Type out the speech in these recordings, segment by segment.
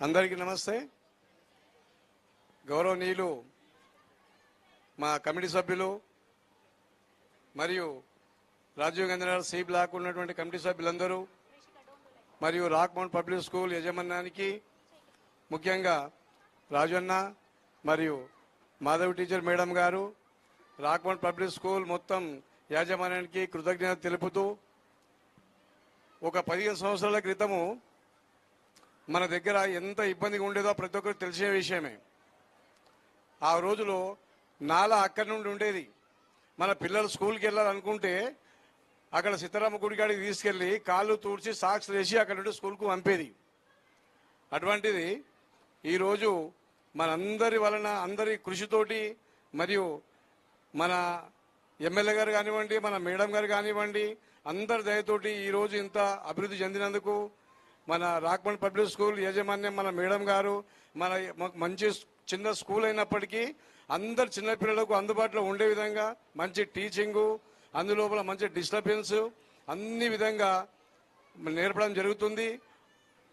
అందరికీ నమస్తే. గౌరవనీయులు మా కమిటీ సభ్యులు మరియు రాజీవ్ గాంధీ నగర్ సి బ్లాక్ ఉన్నటువంటి కమిటీ సభ్యులందరూ మరియు రాక్మౌంట్ పబ్లిక్ స్కూల్ యాజమాన్యానికి ముఖ్యంగా రాజన్న మరియు మాధవి టీచర్ మేడం గారు రాక్మౌంట్ పబ్లిక్ స్కూల్ మొత్తం యాజమాన్యానికి కృతజ్ఞత తెలుపుతూ ఒక 15 సంవత్సరాల క్రితము మన దగ్గర ఎంత ఇబ్బందిగా ఉండేదో ప్రతి ఒక్కరికి తెలిసిన విషయమే. ఆ రోజులో నాలా అక్కడి నుండి ఉండేది. మన పిల్లలు స్కూల్కి వెళ్ళాలనుకుంటే అక్కడ సీతారామ గుడికాడికి తీసుకెళ్ళి కాళ్ళు తూడ్చి సాక్స్ వేసి అక్కడ నుండి స్కూల్కు పంపేది. అటువంటిది ఈరోజు మనందరి వలన అందరి కృషితోటి మరియు మన ఎమ్మెల్యే గారు కానివ్వండి, మన మేడం గారు కానివ్వండి, అందరి దయతోటి ఈరోజు ఇంత అభివృద్ధి చెందినందుకు మన రాక్మౌంట్ పబ్లిక్ స్కూల్ యాజమాన్యం, మన మేడం గారు, మన మంచి చిన్న స్కూల్ అయినప్పటికీ అందరు చిన్నపిల్లలకు అందుబాటులో ఉండే విధంగా మంచి టీచింగు, అందులోపల మంచి డిస్టర్బెన్స్ అన్ని విధంగా నేర్పడం జరుగుతుంది.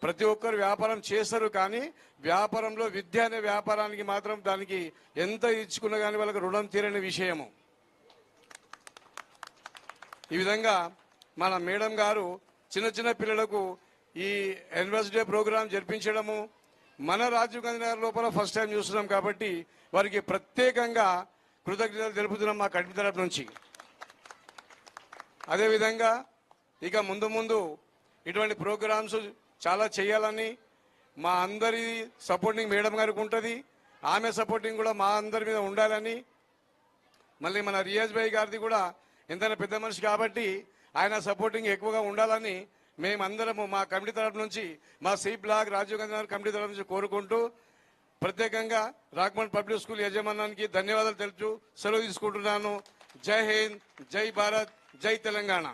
ప్రతి ఒక్కరు వ్యాపారం చేస్తారు, కానీ వ్యాపారంలో విద్య అనే వ్యాపారానికి మాత్రం దానికి ఎంత ఇచ్చుకున్నా కానీ వాళ్ళకి రుణం తీరని విషయము. ఈ విధంగా మన మేడం గారు చిన్న చిన్న పిల్లలకు ఈ యాన్యువల్ డే ప్రోగ్రాం జరిపించడము మన రాజీవ్ గాంధీ నగర్ లోపల ఫస్ట్ టైం చూస్తున్నాం కాబట్టి వారికి ప్రత్యేకంగా కృతజ్ఞతలు తెలుపుతున్నాం మా కమిటీ తరపు నుంచి. అదేవిధంగా ఇక ముందు ముందు ఇటువంటి ప్రోగ్రామ్స్ చాలా చేయాలని మా అందరి సపోర్టింగ్ మేడం గారికి ఉంటుంది. ఆమె సపోర్టింగ్ కూడా మా అందరి మీద ఉండాలని, మళ్ళీ మన రియాజ్ భాయ్ గారిది కూడా ఎంతైనా పెద్ద మనిషి కాబట్టి ఆయన సపోర్టింగ్ ఎక్కువగా ఉండాలని మేమందరము మా కమిటీ తరఫు నుంచి, మా C block Rajiv Gandhi Nagar committee తరఫు నుంచి కోరుకుంటూ ప్రత్యేకంగా రాక్మౌంట్ పబ్లిక్ స్కూల్ యాజమాన్యానికి ధన్యవాదాలు తెలుపుతూ సెలవు తీసుకుంటున్నాను. జై హింద్, జై భారత్, జై తెలంగాణ.